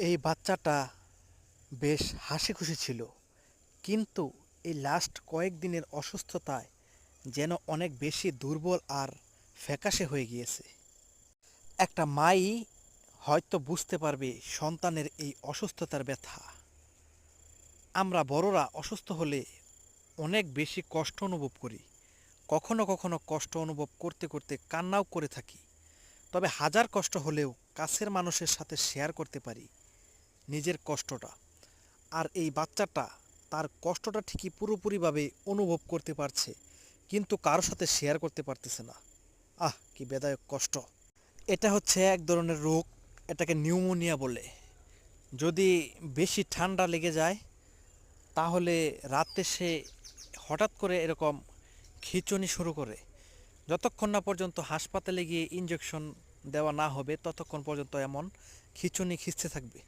এই বাচ্চাটা বেশ হাসিখুশি ছিল, কিন্তু এই লাস্ট কয়েকদিনের অসুস্থতায় যেন অনেক বেশি দুর্বল আর ফ্যাকাশে হয়ে গিয়েছে। একটা মাই হয়তো বুঝতে পারবে সন্তানের এই অসুস্থতার ব্যথা। আমরা বড়রা অসুস্থ হলে অনেক বেশি কষ্ট অনুভব করি, কখনো কখনো কষ্ট অনুভব করতে করতে কান্নাও করে থাকি। তবে হাজার কষ্ট হলেও কাছের মানুষের সাথে শেয়ার করতে পারি নিজের কষ্টটা। আর এই বাচ্চাটা তার কষ্টটা ঠিকই পুরোপুরিভাবে অনুভব করতে পারছে, কিন্তু কারোর সাথে শেয়ার করতে পারতেছে না। কি বেদনাদায়ক কষ্ট! এটা হচ্ছে এক ধরনের রোগ, এটাকে নিউমোনিয়া বলে। যদি বেশি ঠান্ডা লেগে যায় তাহলে রাতে সে হঠাৎ করে এরকম খিঁচুনি শুরু করে। যতক্ষণ না পর্যন্ত হাসপাতালে গিয়ে ইঞ্জেকশন দেওয়া না হবে ততক্ষণ পর্যন্ত এমন খিঁচুনি খিঁচতে থাকবে।